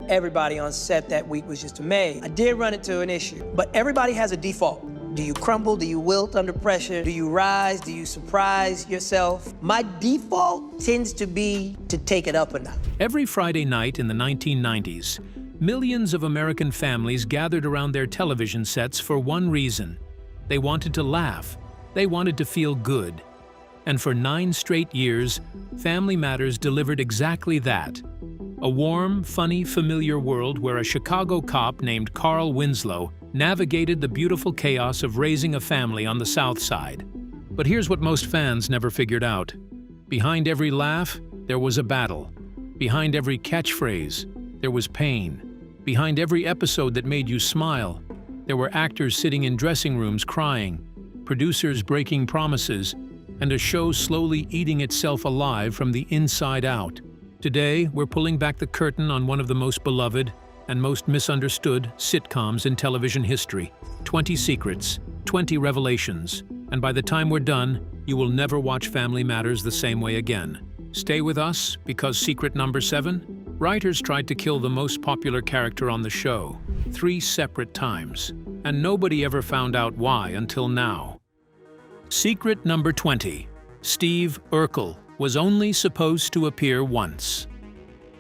everybody on set that week was just amazed. I did run into an issue, but everybody has a default. Do you crumble? Do you wilt under pressure? Do you rise? Do you surprise yourself? My default tends to be to take it up a notch. Every Friday night in the 1990s, millions of American families gathered around their television sets for one reason. They wanted to laugh. They wanted to feel good. And for 9 straight years, Family Matters delivered exactly that. A warm, funny, familiar world where a Chicago cop named Carl Winslow navigated the beautiful chaos of raising a family on the South Side. But here's what most fans never figured out. Behind every laugh, there was a battle. Behind every catchphrase, there was pain. Behind every episode that made you smile, there were actors sitting in dressing rooms crying, producers breaking promises, and a show slowly eating itself alive from the inside out. Today, we're pulling back the curtain on one of the most beloved and most misunderstood sitcoms in television history. 20 secrets, 20 revelations, and by the time we're done, you will never watch Family Matters the same way again. Stay with us, because secret number 7? Writers tried to kill the most popular character on the show 3 separate times, and nobody ever found out why until now. Secret number 20. Steve Urkel was only supposed to appear once.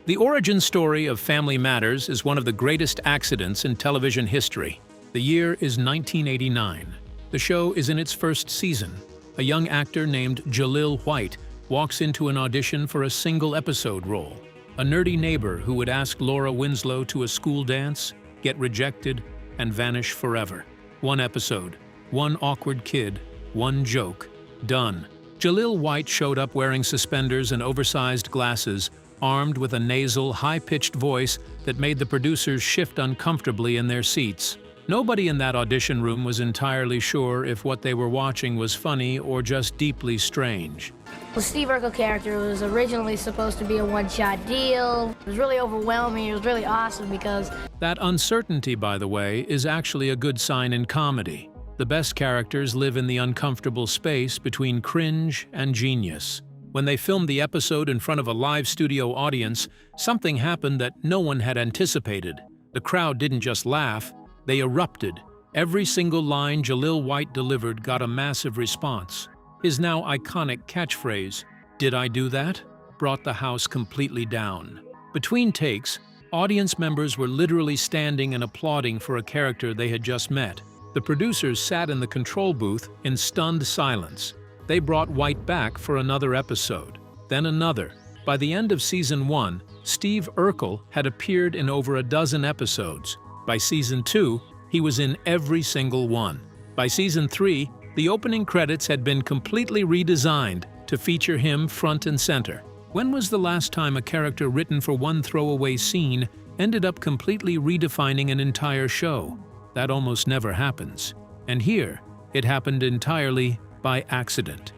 The origin story of Family Matters is one of the greatest accidents in television history. The year is 1989. The show is in its first season. A young actor named Jalil White walks into an audition for a single episode role. A nerdy neighbor who would ask Laura Winslow to a school dance, get rejected, and vanish forever. 1 episode, 1 awkward kid, 1 joke, done. Jalil White showed up wearing suspenders and oversized glasses, armed with a nasal, high-pitched voice that made the producers shift uncomfortably in their seats. Nobody in that audition room was entirely sure if what they were watching was funny or just deeply strange. The Steve Urkel character was originally supposed to be a one-shot deal. It was really overwhelming. It was really awesome because... That uncertainty, by the way, is actually a good sign in comedy. The best characters live in the uncomfortable space between cringe and genius. When they filmed the episode in front of a live studio audience, something happened that no one had anticipated. The crowd didn't just laugh, they erupted. Every single line Jalil White delivered got a massive response. His now iconic catchphrase, "Did I do that?" brought the house completely down. Between takes, audience members were literally standing and applauding for a character they had just met. The producers sat in the control booth in stunned silence. They brought White back for another episode, then another. By the end of season 1, Steve Urkel had appeared in over a dozen episodes. By season 2, he was in every single one. By season 3, the opening credits had been completely redesigned to feature him front and center. When was the last time a character written for one throwaway scene ended up completely redefining an entire show? That almost never happens. And here, it happened entirely by accident.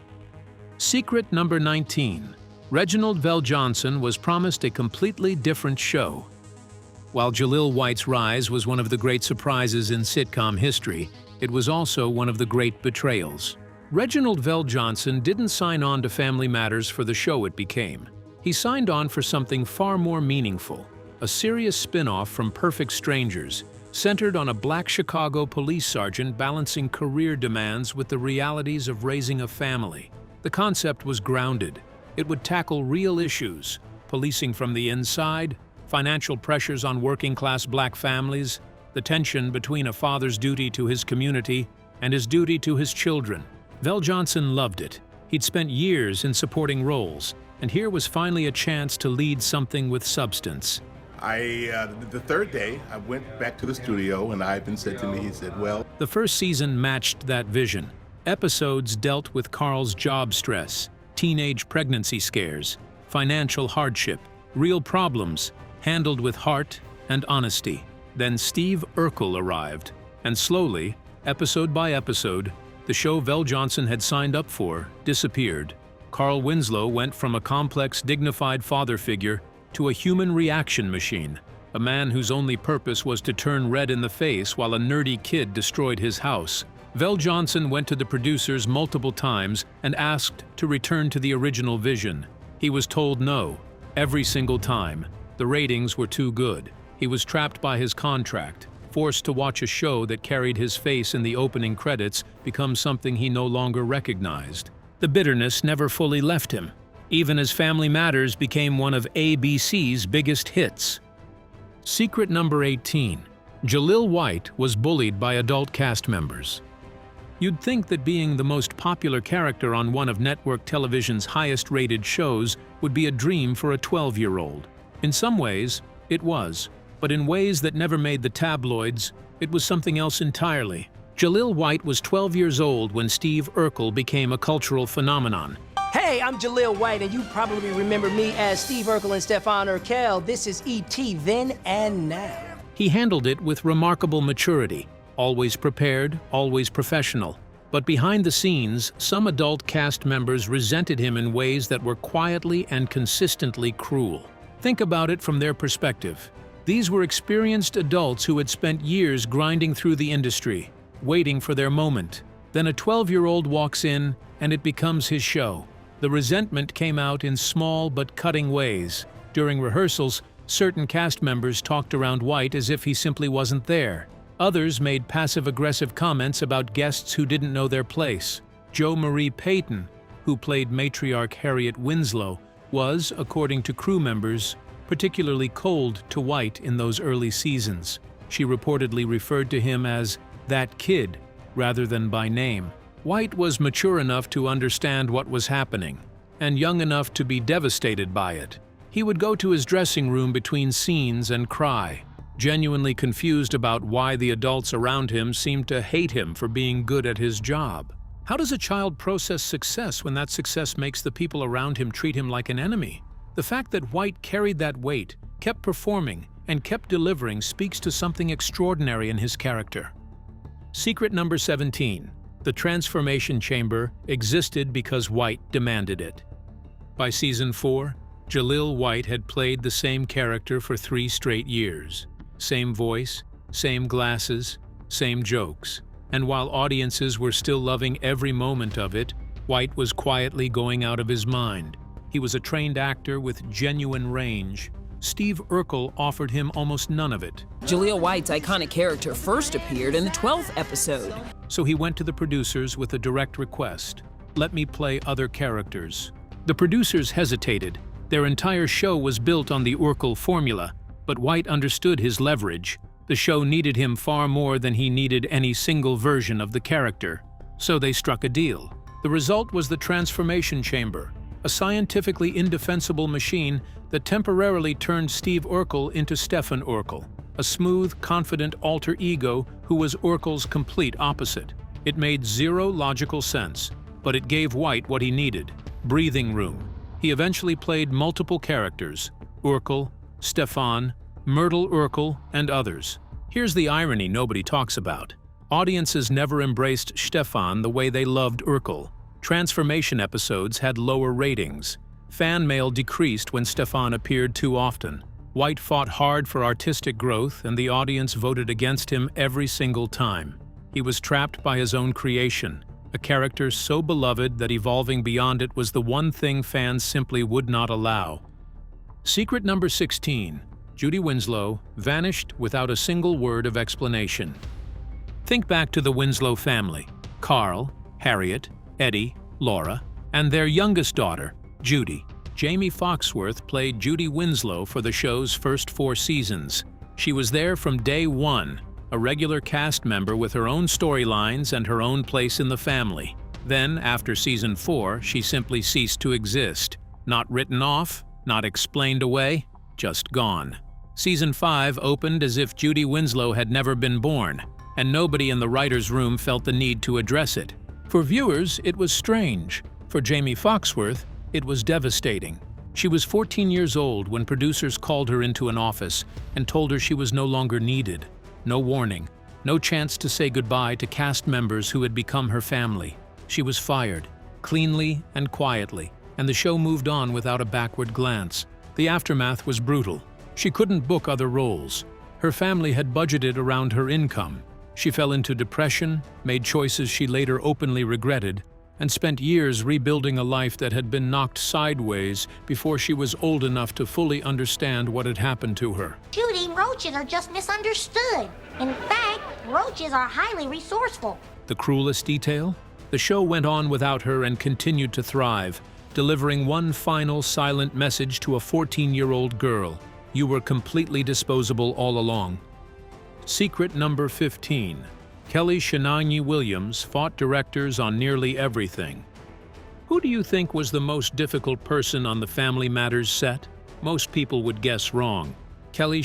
Secret number 19. Reginald VelJohnson was promised a completely different show. While Jalil White's rise was one of the great surprises in sitcom history, it was also one of the great betrayals. Reginald VelJohnson didn't sign on to Family Matters for the show it became. He signed on for something far more meaningful, a serious spin-off from Perfect Strangers, centered on a black Chicago police sergeant balancing career demands with the realities of raising a family. The concept was grounded. It would tackle real issues, policing from the inside, financial pressures on working-class black families, the tension between a father's duty to his community and his duty to his children. VelJohnson loved it. He'd spent years in supporting roles, and here was finally a chance to lead something with substance. The third day, I went back to the studio, and Ivan said to me, he said, well... The first season matched that vision. Episodes dealt with Carl's job stress, teenage pregnancy scares, financial hardship, real problems, handled with heart and honesty. Then Steve Urkel arrived, and slowly, episode by episode, the show VelJohnson had signed up for disappeared. Carl Winslow went from a complex, dignified father figure to a human reaction machine, a man whose only purpose was to turn red in the face while a nerdy kid destroyed his house. VelJohnson went to the producers multiple times and asked to return to the original vision. He was told no, every single time. The ratings were too good. He was trapped by his contract, forced to watch a show that carried his face in the opening credits become something he no longer recognized. The bitterness never fully left him, even as Family Matters became one of ABC's biggest hits. Secret number 18. Jaleel White was bullied by adult cast members. You'd think that being the most popular character on one of network television's highest-rated shows would be a dream for a 12-year-old. In some ways, it was, but in ways that never made the tabloids, it was something else entirely. Jaleel White was 12 years old when Steve Urkel became a cultural phenomenon. Hey, I'm Jaleel White, and you probably remember me as Steve Urkel and Stefan Urkel. This is E.T. then and now. He handled it with remarkable maturity, always prepared, always professional. But behind the scenes, some adult cast members resented him in ways that were quietly and consistently cruel. Think about it from their perspective. These were experienced adults who had spent years grinding through the industry, waiting for their moment. Then a 12-year-old walks in, and it becomes his show. The resentment came out in small but cutting ways. During rehearsals, certain cast members talked around White as if he simply wasn't there. Others made passive-aggressive comments about guests who didn't know their place. Jo Marie Payton, who played Matriarch Harriet Winslow, was, according to crew members, particularly cold to White in those early seasons. She reportedly referred to him as "that kid," rather than by name. White was mature enough to understand what was happening, and young enough to be devastated by it. He would go to his dressing room between scenes and cry, genuinely confused about why the adults around him seemed to hate him for being good at his job. How does a child process success when that success makes the people around him treat him like an enemy? The fact that White carried that weight, kept performing, and kept delivering speaks to something extraordinary in his character. Secret number 17. The transformation chamber existed because White demanded it. By season 4, Jaleel White had played the same character for 3 straight years. Same voice, same glasses, same jokes. And while audiences were still loving every moment of it, White was quietly going out of his mind. He was a trained actor with genuine range. Steve Urkel offered him almost none of it. Jaleel White's iconic character first appeared in the 12th episode. So he went to the producers with a direct request: let me play other characters. The producers hesitated. Their entire show was built on the Urkel formula, but White understood his leverage. The show needed him far more than he needed any single version of the character. So they struck a deal. The result was the Transformation Chamber, a scientifically indefensible machine that temporarily turned Steve Urkel into Stefan Urkel, a smooth, confident alter ego who was Urkel's complete opposite. It made zero logical sense, but it gave White what he needed: breathing room. He eventually played multiple characters: Urkel, Stefan, Myrtle Urkel, and others. Here's the irony nobody talks about. Audiences never embraced Stefan the way they loved Urkel. Transformation episodes had lower ratings. Fan mail decreased when Stefan appeared too often. White fought hard for artistic growth, and the audience voted against him every single time. He was trapped by his own creation, a character so beloved that evolving beyond it was the one thing fans simply would not allow. Secret number 16. Judy Winslow vanished without a single word of explanation. Think back to the Winslow family: Carl, Harriet, Eddie, Laura, and their youngest daughter, Judy. Jamie Foxworth played Judy Winslow for the show's first 4 seasons. She was there from day one, a regular cast member with her own storylines and her own place in the family. Then, after season 4, she simply ceased to exist. Not written off, not explained away, just gone. Season 5 opened as if Judy Winslow had never been born, and nobody in the writer's room felt the need to address it. For viewers, it was strange. For Jamie Foxworth, it was devastating. She was 14 years old when producers called her into an office and told her she was no longer needed. No warning, no chance to say goodbye to cast members who had become her family. She was fired, cleanly and quietly, and the show moved on without a backward glance. The aftermath was brutal. She couldn't book other roles. Her family had budgeted around her income. She fell into depression, made choices she later openly regretted, and spent years rebuilding a life that had been knocked sideways before she was old enough to fully understand what had happened to her. Judy, roaches are just misunderstood. In fact, roaches are highly resourceful. The cruelest detail? The show went on without her and continued to thrive, delivering one final silent message to a 14-year-old girl. You were completely disposable all along. Secret number 15. Kellie Williams fought directors on nearly everything. Who do you think was the most difficult person on the Family Matters set? Most people would guess wrong. Kellie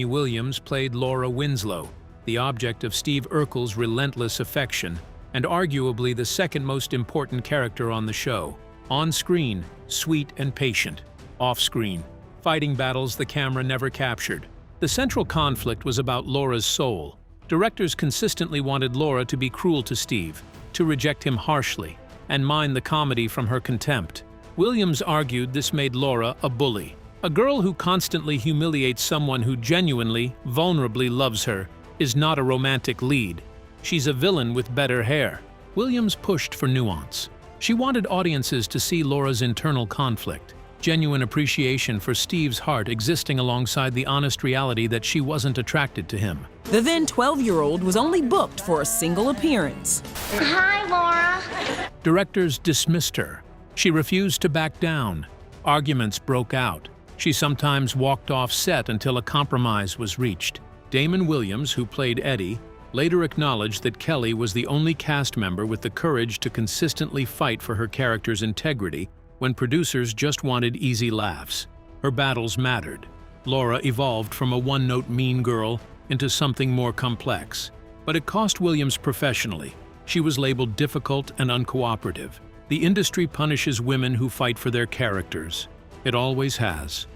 Williams played Laura Winslow, the object of Steve Urkel's relentless affection, and arguably the second most important character on the show. On screen, sweet and patient. Off screen, fighting battles the camera never captured. The central conflict was about Laura's soul. Directors consistently wanted Laura to be cruel to Steve, to reject him harshly, and mine the comedy from her contempt. Williams argued this made Laura a bully, a girl who constantly humiliates someone who genuinely, vulnerably loves her, is not a romantic lead. She's a villain with better hair. Williams pushed for nuance. She wanted audiences to see Laura's internal conflict, genuine appreciation for Steve's heart existing alongside the honest reality that she wasn't attracted to him. The then 12-year-old was only booked for a single appearance. Hi, Laura. Directors dismissed her. She refused to back down. Arguments broke out. She sometimes walked off set until a compromise was reached. Damon Wayans, who played Eddie, later acknowledged that Kellie was the only cast member with the courage to consistently fight for her character's integrity when producers just wanted easy laughs. Her battles mattered. Laura evolved from a one-note mean girl into something more complex. But it cost Williams professionally. She was labeled difficult and uncooperative. The industry punishes women who fight for their characters. It always has.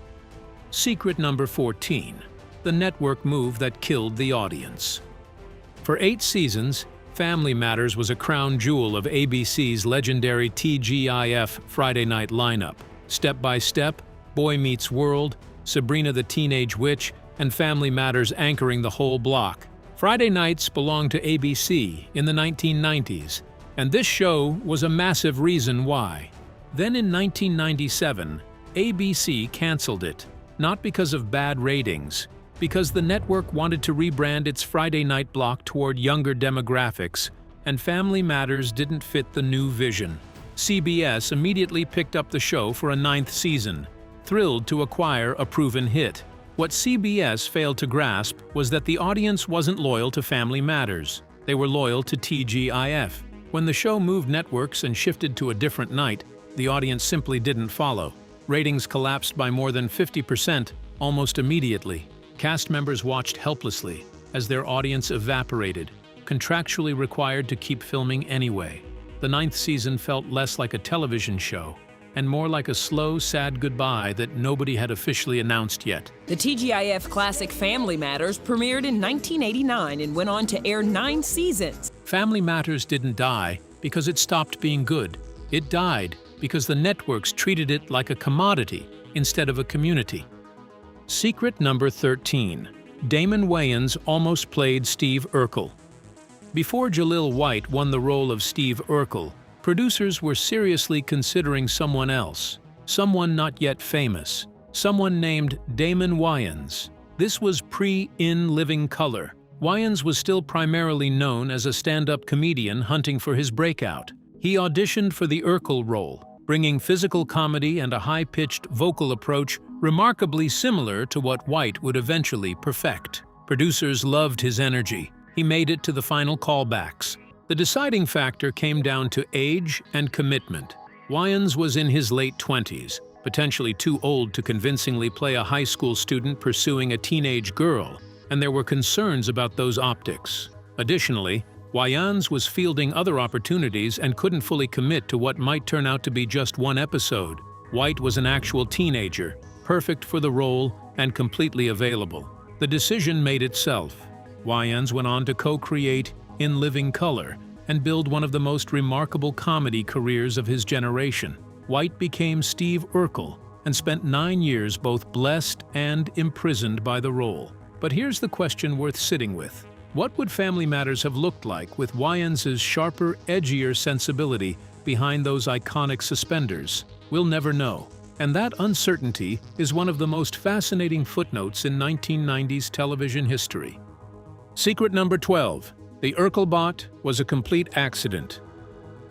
Secret number 14. The network move that killed the audience. For 8 seasons, Family Matters was a crown jewel of ABC's legendary TGIF Friday night lineup. Step by Step, Boy Meets World, Sabrina the Teenage Witch, and Family Matters anchoring the whole block. Friday nights belonged to ABC in the 1990s, and this show was a massive reason why. Then in 1997, ABC canceled it, not because of bad ratings, because the network wanted to rebrand its Friday night block toward younger demographics, and Family Matters didn't fit the new vision. CBS immediately picked up the show for a 9th season, thrilled to acquire a proven hit. What CBS failed to grasp was that the audience wasn't loyal to Family Matters. They were loyal to TGIF. When the show moved networks and shifted to a different night, the audience simply didn't follow. Ratings collapsed by more than 50% almost immediately. Cast members watched helplessly as their audience evaporated, contractually required to keep filming anyway. The 9th season felt less like a television show and more like a slow, sad goodbye that nobody had officially announced yet. The TGIF classic Family Matters premiered in 1989 and went on to air 9 seasons. Family Matters didn't die because it stopped being good. It died because the networks treated it like a commodity instead of a community. Secret number 13. Damon Wayans almost played Steve Urkel. Before Jaleel White won the role of Steve Urkel, producers were seriously considering someone else, someone not yet famous, someone named Damon Wayans. This was pre-In Living Color. Wayans was still primarily known as a stand-up comedian hunting for his breakout. He auditioned for the Urkel role, bringing physical comedy and a high-pitched vocal approach remarkably similar to what White would eventually perfect. Producers loved his energy. He made it to the final callbacks. The deciding factor came down to age and commitment. Wayans was in his late 20s, potentially too old to convincingly play a high school student pursuing a teenage girl, and there were concerns about those optics. Additionally, Wayans was fielding other opportunities and couldn't fully commit to what might turn out to be just one episode. White was an actual teenager, perfect for the role and completely available. The decision made itself. Wayans went on to co-create In Living Color and build one of the most remarkable comedy careers of his generation. White became Steve Urkel and spent 9 years both blessed and imprisoned by the role. But here's the question worth sitting with. What would Family Matters have looked like with Wayans' sharper, edgier sensibility behind those iconic suspenders? We'll never know. And that uncertainty is one of the most fascinating footnotes in 1990s television history. Secret number 12. The Urkelbot was a complete accident.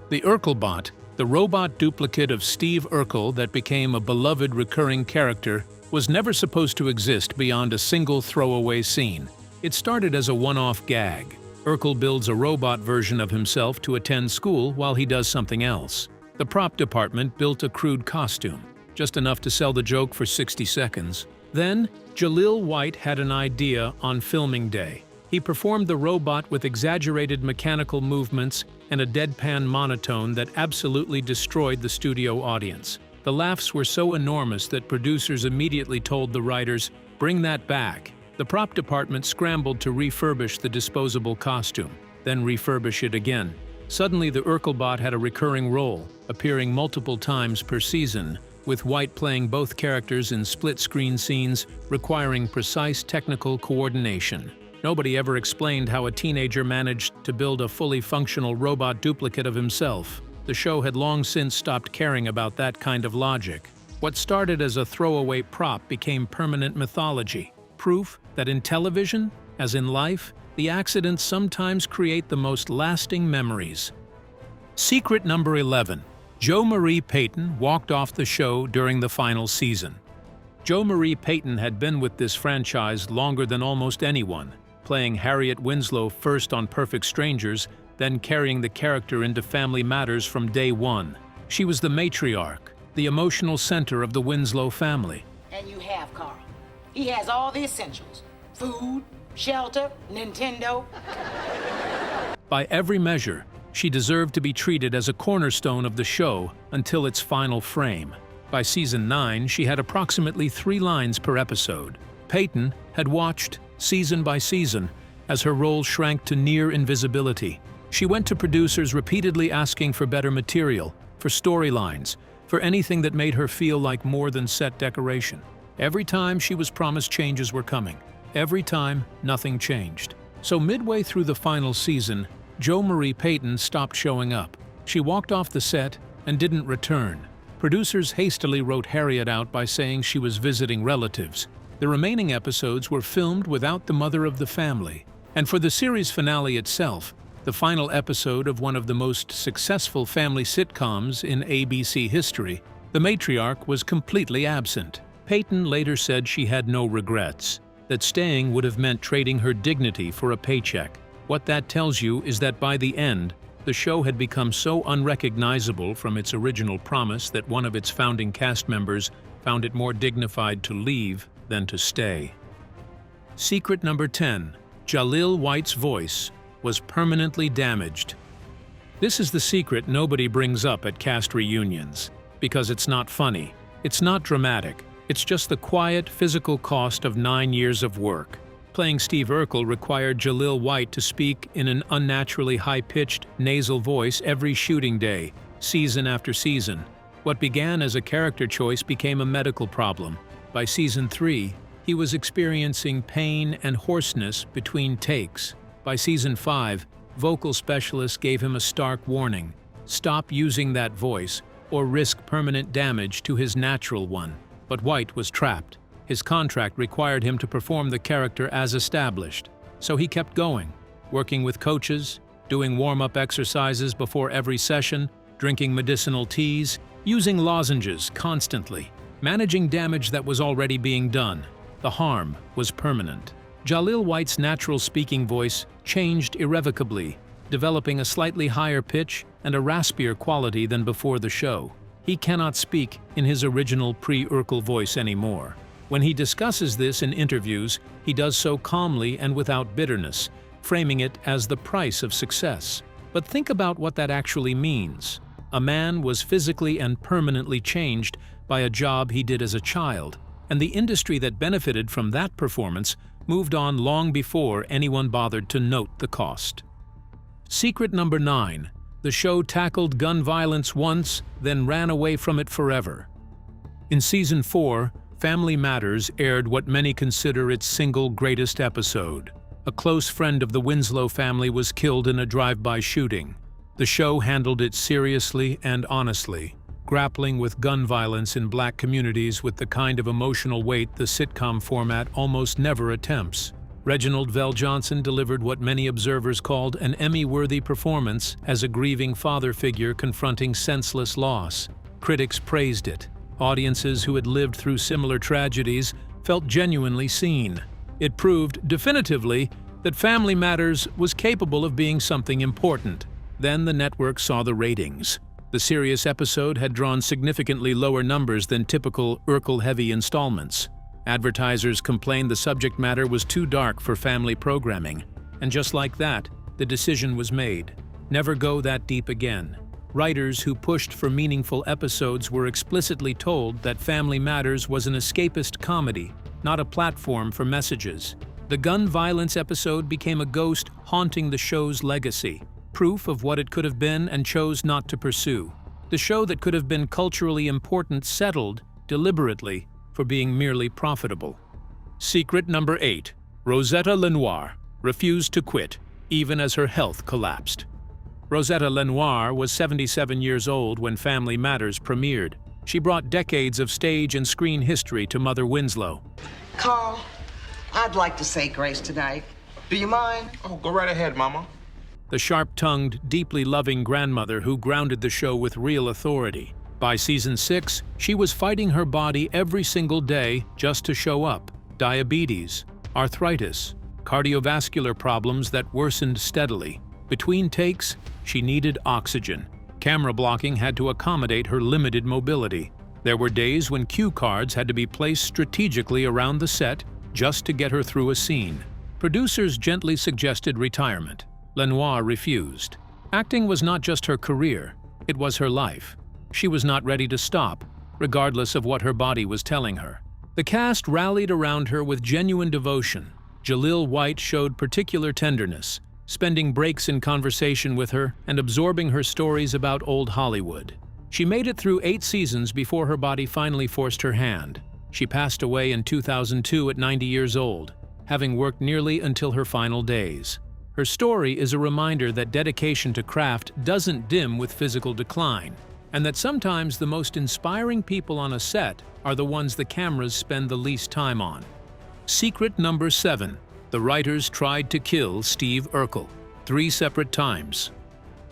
The Urkelbot, the robot duplicate of Steve Urkel that became a beloved recurring character, was never supposed to exist beyond a single throwaway scene. It started as a one-off gag. Urkel builds a robot version of himself to attend school while he does something else. The prop department built a crude costume, just enough to sell the joke for 60 seconds. Then, Jaleel White had an idea on filming day. He performed the robot with exaggerated mechanical movements and a deadpan monotone that absolutely destroyed the studio audience. The laughs were so enormous that producers immediately told the writers, "Bring that back." The prop department scrambled to refurbish the disposable costume, then refurbish it again. Suddenly, the Urkelbot had a recurring role, appearing multiple times per season, with White playing both characters in split-screen scenes requiring precise technical coordination. Nobody ever explained how a teenager managed to build a fully functional robot duplicate of himself. The show had long since stopped caring about that kind of logic. What started as a throwaway prop became permanent mythology, proof that in television, as in life, the accidents sometimes create the most lasting memories. Secret number 11. Jo Marie Payton walked off the show during the final season. Jo Marie Payton had been with this franchise longer than almost anyone, playing Harriet Winslow first on Perfect Strangers, then carrying the character into Family Matters from day one. She was the matriarch, the emotional center of the Winslow family. And you have Carl. He has all the essentials: food, shelter, Nintendo. By every measure, she deserved to be treated as a cornerstone of the show until its final frame. By season 9, she had approximately 3 lines per episode. Payton had watched, season by season, as her role shrank to near invisibility. She went to producers repeatedly asking for better material, for storylines, for anything that made her feel like more than set decoration. Every time she was promised changes were coming. Every time, nothing changed. So midway through the final season, Jo Marie Payton stopped showing up. She walked off the set and didn't return. Producers hastily wrote Harriet out by saying she was visiting relatives. The remaining episodes were filmed without the mother of the family. And for the series finale itself, the final episode of one of the most successful family sitcoms in ABC history, the matriarch was completely absent. Payton later said she had no regrets, that staying would have meant trading her dignity for a paycheck. What that tells you is that by the end, the show had become so unrecognizable from its original promise that one of its founding cast members found it more dignified to leave than to stay. Secret number 10. Jaleel White's voice was permanently damaged. This is the secret nobody brings up at cast reunions, because it's not funny, it's not dramatic, it's just the quiet, physical cost of 9 years of work. Playing Steve Urkel required Jaleel White to speak in an unnaturally high-pitched, nasal voice every shooting day, season after season. What began as a character choice became a medical problem. By season 3, he was experiencing pain and hoarseness between takes. By season 5, vocal specialists gave him a stark warning: stop using that voice or risk permanent damage to his natural one. But White was trapped. His contract required him to perform the character as established. So he kept going, working with coaches, doing warm-up exercises before every session, drinking medicinal teas, using lozenges constantly, managing damage that was already being done. The harm was permanent. Jaleel White's natural speaking voice changed irrevocably, developing a slightly higher pitch and a raspier quality than before the show. He cannot speak in his original pre-Urkel voice anymore. When he discusses this in interviews, he does so calmly and without bitterness, framing it as the price of success. But think about what that actually means. A man was physically and permanently changed by a job he did as a child, and the industry that benefited from that performance moved on long before anyone bothered to note the cost. Secret number 9. The show tackled gun violence once, then ran away from it forever. In season 4, Family Matters aired what many consider its single greatest episode. A close friend of the Winslow family was killed in a drive-by shooting. The show handled it seriously and honestly, grappling with gun violence in black communities with the kind of emotional weight the sitcom format almost never attempts. Reginald VelJohnson delivered what many observers called an Emmy-worthy performance as a grieving father figure confronting senseless loss. Critics praised it. Audiences who had lived through similar tragedies felt genuinely seen. It proved definitively that Family Matters was capable of being something important. Then the network saw the ratings. The serious episode had drawn significantly lower numbers than typical Urkel-heavy installments. Advertisers complained the subject matter was too dark for family programming, and just like that, the decision was made. Never go that deep again. Writers who pushed for meaningful episodes were explicitly told that Family Matters was an escapist comedy, not a platform for messages. The gun violence episode became a ghost haunting the show's legacy, proof of what it could have been and chose not to pursue. The show that could have been culturally important settled, deliberately, for being merely profitable. Secret number 8. Rosetta LeNoire refused to quit, even as her health collapsed. Rosetta LeNoire was 77 years old when Family Matters premiered. She brought decades of stage and screen history to Mother Winslow. Carl, I'd like to say grace tonight. Do you mind? Oh, go right ahead, Mama. The sharp-tongued, deeply loving grandmother who grounded the show with real authority. By season 6, she was fighting her body every single day just to show up. Diabetes, arthritis, cardiovascular problems that worsened steadily. Between takes, she needed oxygen. Camera blocking had to accommodate her limited mobility. There were days when cue cards had to be placed strategically around the set just to get her through a scene. Producers gently suggested retirement. LeNoire refused. Acting was not just her career, it was her life. She was not ready to stop, regardless of what her body was telling her. The cast rallied around her with genuine devotion. Jaleel White showed particular tenderness, spending breaks in conversation with her and absorbing her stories about old Hollywood. She made it through 8 seasons before her body finally forced her hand. She passed away in 2002 at 90 years old, having worked nearly until her final days. Her story is a reminder that dedication to craft doesn't dim with physical decline, and that sometimes the most inspiring people on a set are the ones the cameras spend the least time on. Secret number 7. The writers tried to kill Steve Urkel 3 separate times.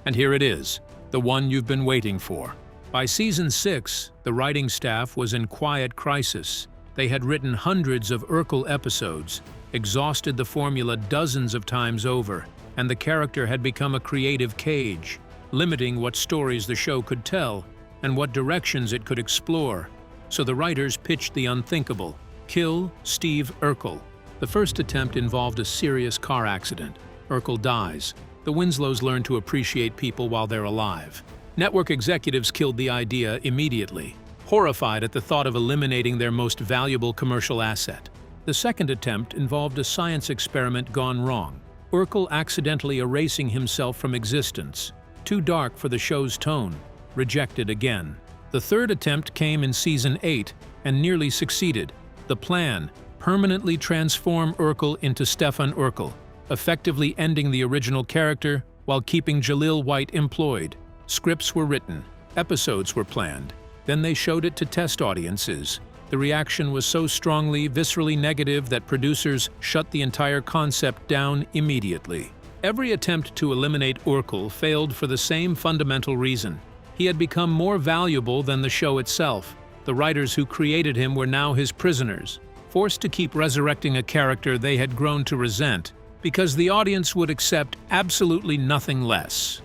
And here it is, the one you've been waiting for. By season 6, the writing staff was in quiet crisis. They had written hundreds of Urkel episodes, exhausted the formula dozens of times over, and the character had become a creative cage, limiting what stories the show could tell and what directions it could explore. So the writers pitched the unthinkable: kill Steve Urkel. The first attempt involved a serious car accident. Urkel dies. The Winslows learn to appreciate people while they're alive. Network executives killed the idea immediately, horrified at the thought of eliminating their most valuable commercial asset. The second attempt involved a science experiment gone wrong, Urkel accidentally erasing himself from existence. Too dark for the show's tone. Rejected again. The third attempt came in season 8 and nearly succeeded. The plan: permanently transform Urkel into Stefan Urkel, effectively ending the original character while keeping Jaleel White employed. Scripts were written. Episodes were planned. Then they showed it to test audiences. The reaction was so strongly, viscerally negative that producers shut the entire concept down immediately. Every attempt to eliminate Urkel failed for the same fundamental reason. He had become more valuable than the show itself. The writers who created him were now his prisoners, forced to keep resurrecting a character they had grown to resent, because the audience would accept absolutely nothing less.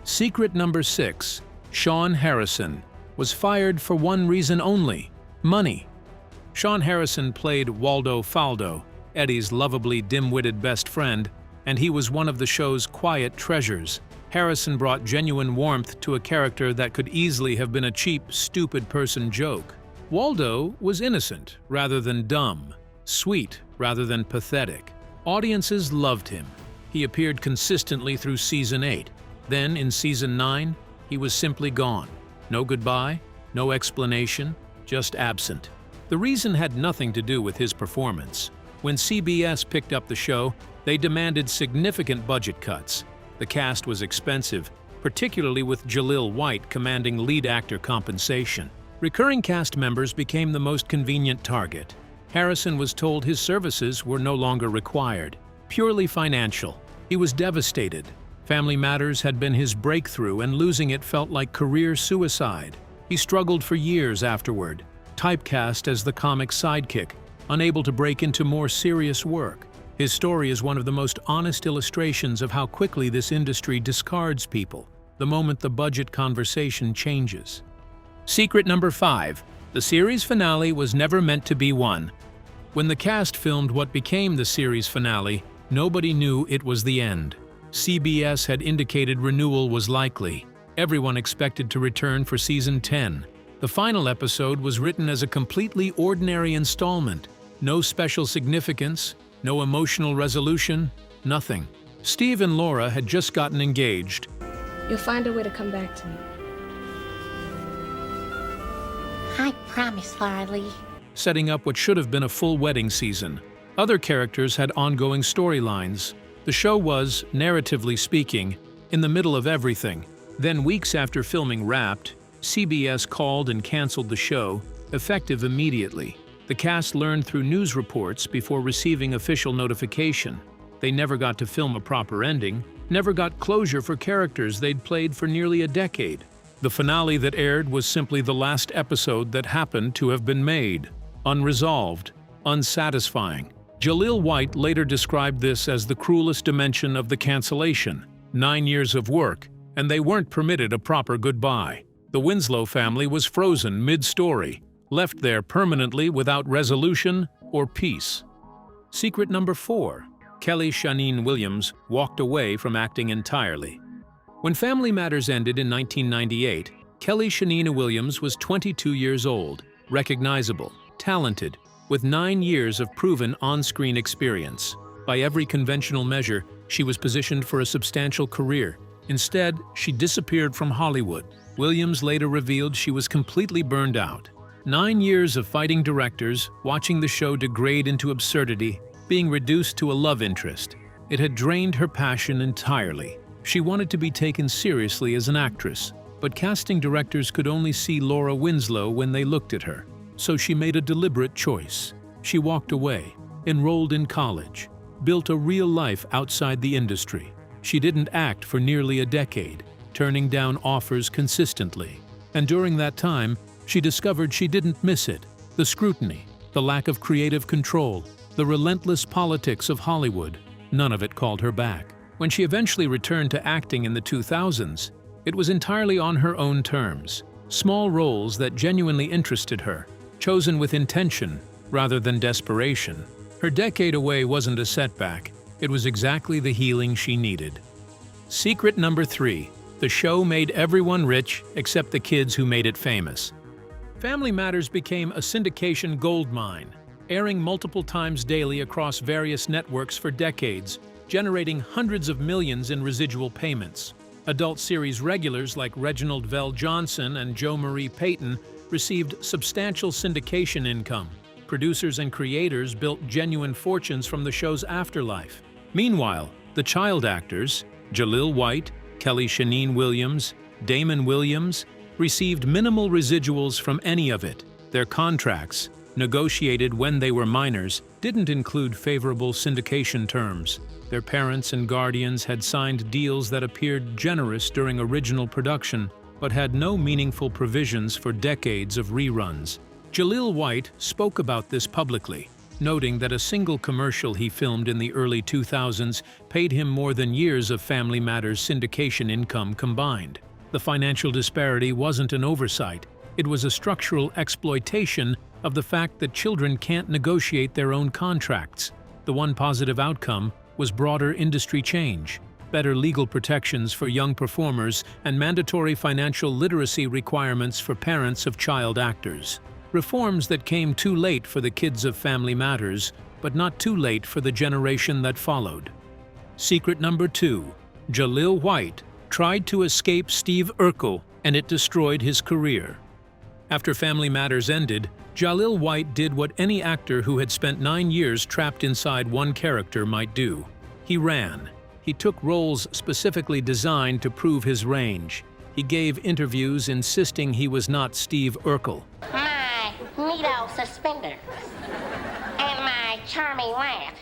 Secret number 6. Shawn Harrison was fired for one reason only: money. Shawn Harrison played Waldo Faldo, Eddie's lovably dim-witted best friend, and he was one of the show's quiet treasures. Harrison brought genuine warmth to a character that could easily have been a cheap, stupid person joke. Waldo was innocent rather than dumb, sweet rather than pathetic. Audiences loved him. He appeared consistently through season 8. Then, in season 9, he was simply gone. No goodbye, no explanation, just absent. The reason had nothing to do with his performance. When CBS picked up the show, they demanded significant budget cuts. The cast was expensive, particularly with Jaleel White commanding lead actor compensation. Recurring cast members became the most convenient target. Harrison was told his services were no longer required. Purely financial. He was devastated. Family Matters had been his breakthrough, and losing it felt like career suicide. He struggled for years afterward, typecast as the comic sidekick, unable to break into more serious work. His story is one of the most honest illustrations of how quickly this industry discards people the moment the budget conversation changes. Secret number 5. The series finale was never meant to be one. When the cast filmed what became the series finale, nobody knew it was the end. CBS had indicated renewal was likely. Everyone expected to return for season 10. The final episode was written as a completely ordinary installment. No special significance, no emotional resolution, nothing. Steve and Laura had just gotten engaged. You'll find a way to come back to me. I promise, Farley. Setting up what should have been a full wedding season. Other characters had ongoing storylines. The show was, narratively speaking, in the middle of everything. Then, weeks after filming wrapped, CBS called and canceled the show, effective immediately. The cast learned through news reports before receiving official notification. They never got to film a proper ending, never got closure for characters they'd played for nearly a decade. The finale that aired was simply the last episode that happened to have been made. Unresolved, unsatisfying. Jaleel White later described this as the cruelest dimension of the cancellation. 9 years of work, and they weren't permitted a proper goodbye. The Winslow family was frozen mid-story, left there permanently without resolution or peace. Secret number 4. Kellie Williams walked away from acting entirely. When Family Matters ended in 1998, Kellie Williams was 22 years old, recognizable, talented, with 9 years of proven on-screen experience. By every conventional measure, she was positioned for a substantial career. Instead, she disappeared from Hollywood. Williams later revealed she was completely burned out. 9 years of fighting directors, watching the show degrade into absurdity, being reduced to a love interest. It had drained her passion entirely. She wanted to be taken seriously as an actress, but casting directors could only see Laura Winslow when they looked at her. So she made a deliberate choice. She walked away, enrolled in college, built a real life outside the industry. She didn't act for nearly a decade, turning down offers consistently. And during that time, she discovered she didn't miss it. The scrutiny, the lack of creative control, the relentless politics of Hollywood, none of it called her back. When she eventually returned to acting in the 2000s, it was entirely on her own terms. Small roles that genuinely interested her, chosen with intention rather than desperation. Her decade away wasn't a setback, it was exactly the healing she needed. Secret number 3. The show made everyone rich except the kids who made it famous. Family Matters became a syndication goldmine, airing multiple times daily across various networks for decades, generating hundreds of millions in residual payments. Adult series regulars like Reginald Vell Johnson and Jo Marie Payton received substantial syndication income. Producers and creators built genuine fortunes from the show's afterlife. Meanwhile, the child actors, Jaleel White, Kellie Williams, Damon Wayans, received minimal residuals from any of it. Their contracts, negotiated when they were minors, didn't include favorable syndication terms. Their parents and guardians had signed deals that appeared generous during original production, but had no meaningful provisions for decades of reruns. Jaleel White spoke about this publicly, noting that a single commercial he filmed in the early 2000s paid him more than years of Family Matters syndication income combined. The financial disparity wasn't an oversight, it was a structural exploitation of the fact that children can't negotiate their own contracts. The one positive outcome was broader industry change, better legal protections for young performers, and mandatory financial literacy requirements for parents of child actors. Reforms that came too late for the kids of Family Matters, but not too late for the generation that followed. Secret number 2. Jaleel White tried to escape Steve Urkel, and it destroyed his career. After Family Matters ended, Jaleel White did what any actor who had spent 9 years trapped inside one character might do. He ran. He took roles specifically designed to prove his range. He gave interviews insisting he was not Steve Urkel. My neato suspenders and my charming laugh.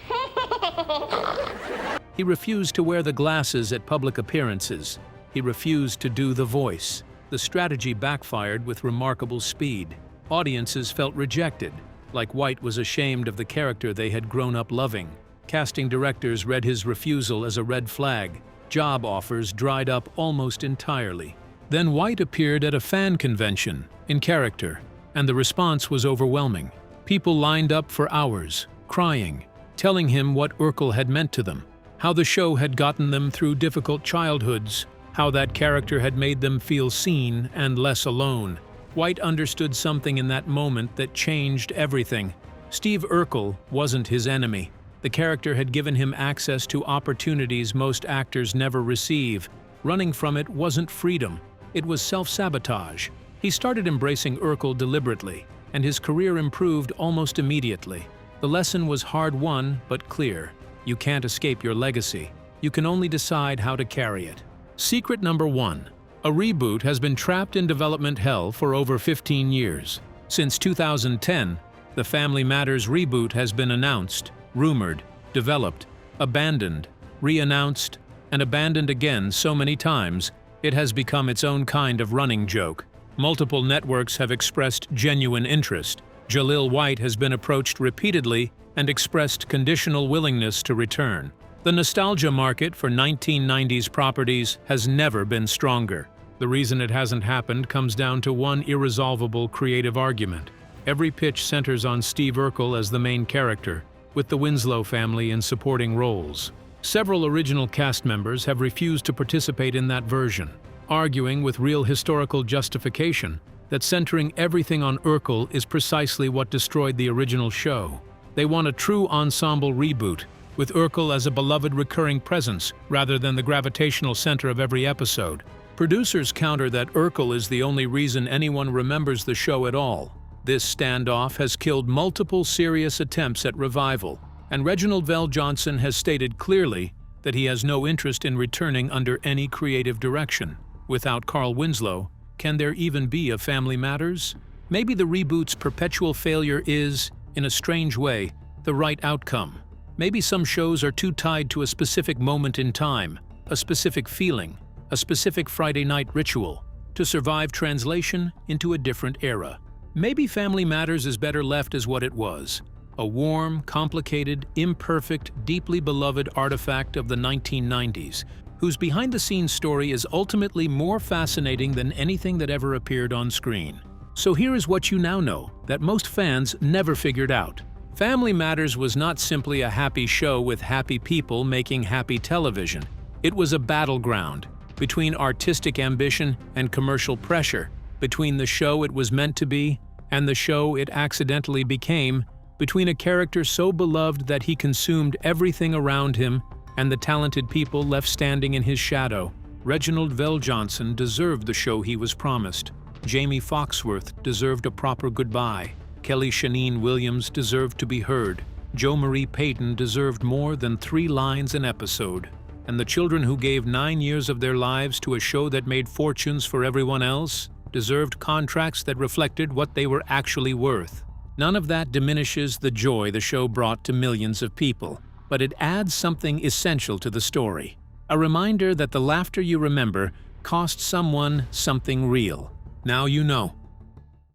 He refused to wear the glasses at public appearances. He refused to do the voice. The strategy backfired with remarkable speed. Audiences felt rejected, like White was ashamed of the character they had grown up loving. Casting directors read his refusal as a red flag. Job offers dried up almost entirely. Then White appeared at a fan convention, in character, and the response was overwhelming. People lined up for hours, crying, telling him what Urkel had meant to them, how the show had gotten them through difficult childhoods, how that character had made them feel seen and less alone. White understood something in that moment that changed everything. Steve Urkel wasn't his enemy. The character had given him access to opportunities most actors never receive. Running from it wasn't freedom, it was self-sabotage. He started embracing Urkel deliberately, and his career improved almost immediately. The lesson was hard-won but clear. You can't escape your legacy. You can only decide how to carry it. Secret number 1. A reboot has been trapped in development hell for over 15 years. Since 2010, the Family Matters reboot has been announced, rumored, developed, abandoned, re-announced, and abandoned again so many times, it has become its own kind of running joke. Multiple networks have expressed genuine interest. Jaleel White has been approached repeatedly and expressed conditional willingness to return. The nostalgia market for 1990s properties has never been stronger. The reason it hasn't happened comes down to one irresolvable creative argument. Every pitch centers on Steve Urkel as the main character, with the Winslow family in supporting roles. Several original cast members have refused to participate in that version, arguing with real historical justification that centering everything on Urkel is precisely what destroyed the original show. They want a true ensemble reboot, with Urkel as a beloved recurring presence rather than the gravitational center of every episode. Producers counter that Urkel is the only reason anyone remembers the show at all. This standoff has killed multiple serious attempts at revival, and Reginald VelJohnson has stated clearly that he has no interest in returning under any creative direction. Without Carl Winslow, can there even be a Family Matters? Maybe the reboot's perpetual failure is, in a strange way, the right outcome. Maybe some shows are too tied to a specific moment in time, a specific feeling, a specific Friday night ritual, to survive translation into a different era. Maybe Family Matters is better left as what it was, a warm, complicated, imperfect, deeply beloved artifact of the 1990s, whose behind-the-scenes story is ultimately more fascinating than anything that ever appeared on screen. So here is what you now know that most fans never figured out. Family Matters was not simply a happy show with happy people making happy television. It was a battleground between artistic ambition and commercial pressure, between the show it was meant to be and the show it accidentally became, between a character so beloved that he consumed everything around him and the talented people left standing in his shadow. Reginald VelJohnson deserved the show he was promised. Jamie Foxworth deserved a proper goodbye. Kellie Williams deserved to be heard. Jo Marie Payton deserved more than 3 lines an episode. And the children who gave 9 years of their lives to a show that made fortunes for everyone else deserved contracts that reflected what they were actually worth. None of that diminishes the joy the show brought to millions of people, but it adds something essential to the story. A reminder that the laughter you remember cost someone something real. Now you know.